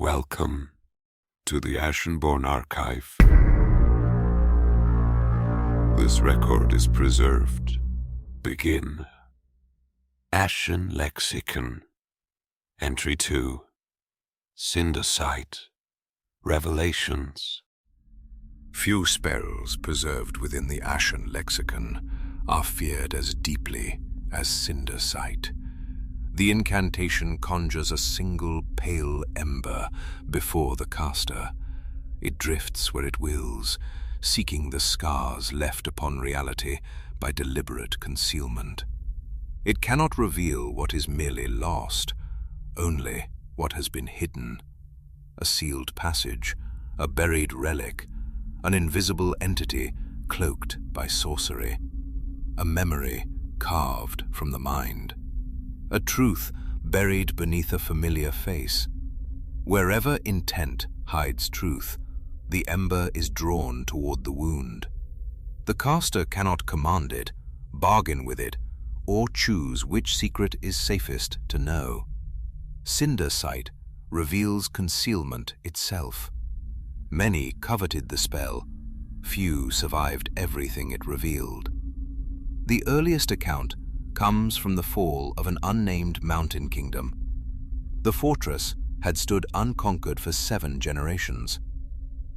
Welcome to the Ashenborne Archive. This record is preserved. Begin. Ashen Lexicon. Entry 2. Cinder Sight. Revelations. Few spells preserved within the Ashen Lexicon are feared as deeply as Cinder Sight. The incantation conjures a single pale ember before the caster. It drifts where it wills, seeking the scars left upon reality by deliberate concealment. It cannot reveal what is merely lost, only what has been hidden. A sealed passage, a buried relic, an invisible entity cloaked by sorcery. A memory carved from the mind. A truth buried beneath a familiar face. Wherever intent hides truth, the ember is drawn toward the wound. The caster cannot command it, bargain with it, or choose which secret is safest to know. Cinder Sight reveals concealment itself. Many coveted the spell, few survived everything it revealed. The earliest account comes from the fall of an unnamed mountain kingdom. The fortress had stood unconquered for 7 generations.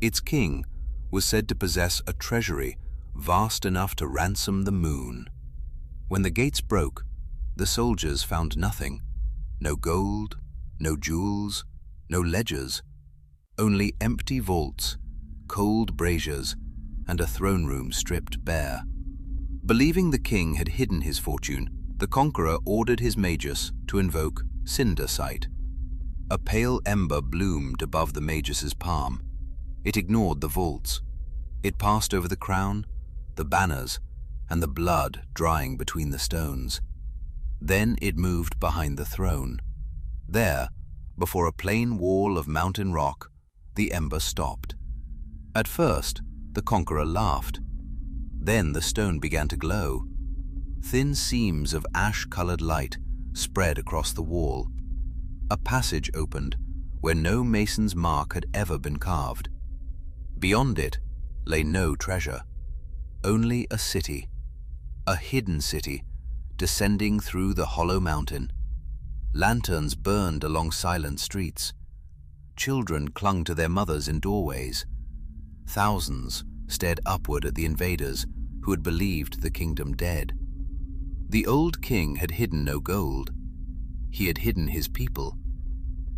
Its king was said to possess a treasury vast enough to ransom the moon. When the gates broke, the soldiers found nothing. No gold, no jewels, no ledgers, only empty vaults, cold braziers, and a throne room stripped bare. Believing the king had hidden his fortune, the conqueror ordered his magus to invoke Cinder Sight. A pale ember bloomed above the magus's palm. It ignored the vaults. It passed over the crown, the banners, and the blood drying between the stones. Then it moved behind the throne. There, before a plain wall of mountain rock, the ember stopped. At first, the conqueror laughed. Then the stone began to glow. Thin seams of ash-colored light spread across the wall. A passage opened where no mason's mark had ever been carved. Beyond it lay no treasure, only a city, a hidden city, descending through the hollow mountain. Lanterns burned along silent streets. Children clung to their mothers in doorways. Thousands stared upward at the invaders who had believed the kingdom dead. The old king had hidden no gold. He had hidden his people.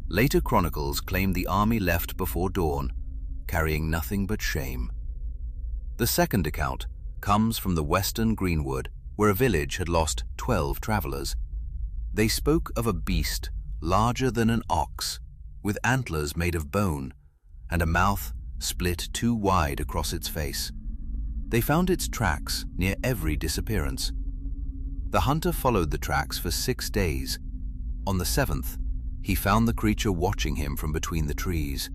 Later chronicles claim the army left before dawn, carrying nothing but shame. The second account comes from the western Greenwood, where a village had lost 12 travelers. They spoke of a beast larger than an ox, with antlers made of bone, and a mouth split too wide across its face. They found its tracks near every disappearance. The hunter followed the tracks for 6 days. On the 7th, he found the creature watching him from between the trees.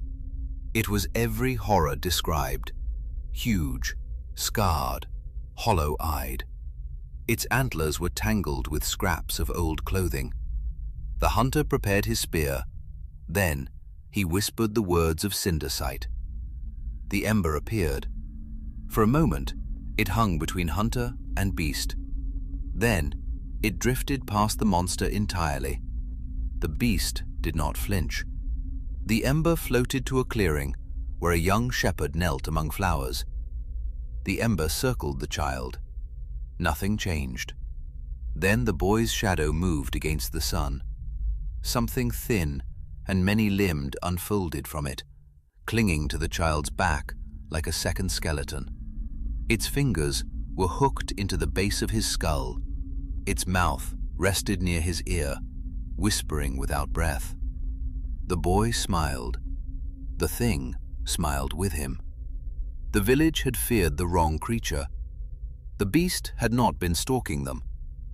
It was every horror described: huge, scarred, hollow-eyed. Its antlers were tangled with scraps of old clothing. The hunter prepared his spear. Then he whispered the words of Cinder Sight. The ember appeared. For a moment, it hung between hunter and beast. Then it drifted past the monster entirely. The beast did not flinch. The ember floated to a clearing where a young shepherd knelt among flowers. The ember circled the child. Nothing changed. Then the boy's shadow moved against the sun. Something thin and many-limbed unfolded from it, clinging to the child's back like a second skeleton. Its fingers were hooked into the base of his skull. Its mouth rested near his ear, whispering without breath. The boy smiled. The thing smiled with him. The village had feared the wrong creature. The beast had not been stalking them.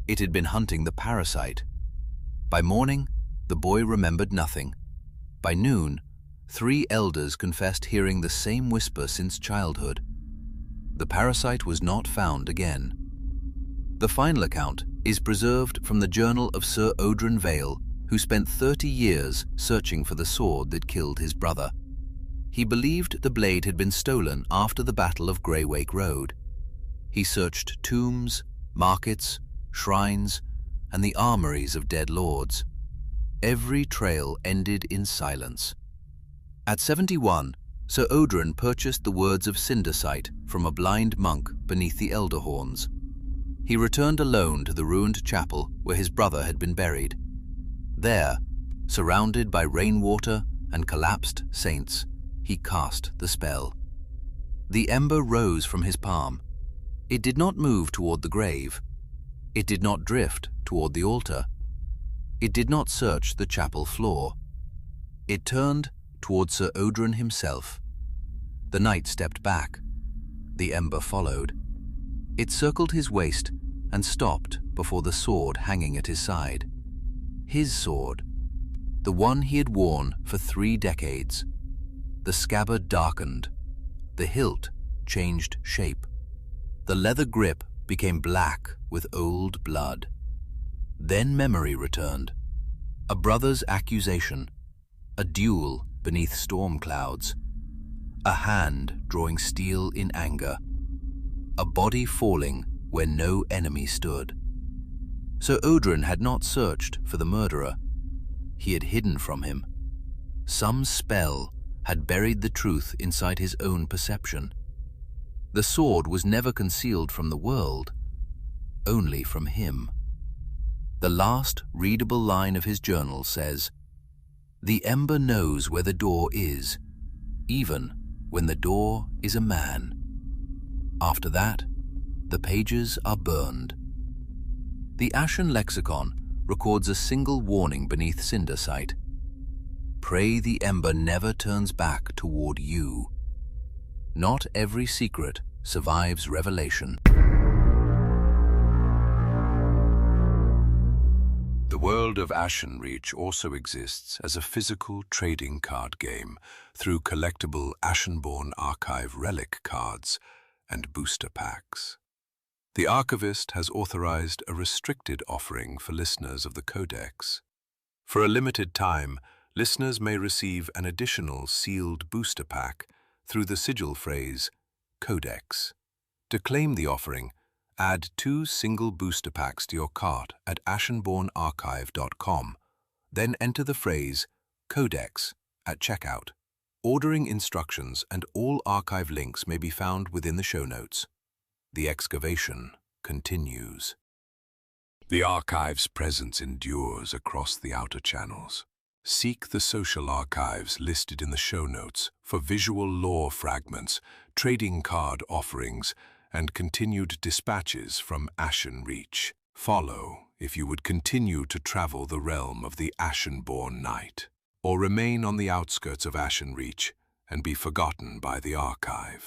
It had been hunting the parasite. By morning, the boy remembered nothing. By noon, 3 elders confessed hearing the same whisper since childhood. The parasite was not found again. The final account is preserved from the journal of Sir Odrin Vale, who spent 30 years searching for the sword that killed his brother. He believed the blade had been stolen after the Battle of Greywake Road. He searched tombs, markets, shrines, and the armories of dead lords. Every trail ended in silence. At 71, Sir Odrin purchased the words of Cinder Sight from a blind monk beneath the elder horns. He returned alone to the ruined chapel where his brother had been buried. There, surrounded by rainwater and collapsed saints, he cast the spell. The ember rose from his palm. It did not move toward the grave. It did not drift toward the altar. It did not search the chapel floor. It turned toward Sir Odrin himself. The knight stepped back. The ember followed. It circled his waist and stopped before the sword hanging at his side. His sword, the one he had worn for 3 decades. The scabbard darkened. The hilt changed shape. The leather grip became black with old blood. Then memory returned. A brother's accusation, a duel beneath storm clouds, a hand drawing steel in anger, a body falling where no enemy stood. Sir Odrin had not searched for the murderer. He had hidden from him. Some spell had buried the truth inside his own perception. The sword was never concealed from the world, only from him. The last readable line of his journal says, "The ember knows where the door is, even when the door is a man." After that, the pages are burned. The Ashen Lexicon records a single warning beneath Cinder Sight. Pray the ember never turns back toward you. Not every secret survives revelation. The world of AshenReach also exists as a physical trading card game through collectible Ashenborne Archive relic cards and booster packs. The archivist has authorized a restricted offering for listeners of the codex. For a limited time, listeners may receive an additional sealed booster pack through the sigil phrase, codex. To claim the offering, add 2 single booster packs to your cart at ashenbornearchive.com. Then enter the phrase, codex, at checkout. Ordering instructions and all archive links may be found within the show notes. The excavation continues. The archive's presence endures across the outer channels. Seek the social archives listed in the show notes for visual lore fragments, trading card offerings, and continued dispatches from AshenReach. Follow if you would continue to travel the realm of the Ashenborne Knight, or remain on the outskirts of AshenReach and be forgotten by the archive.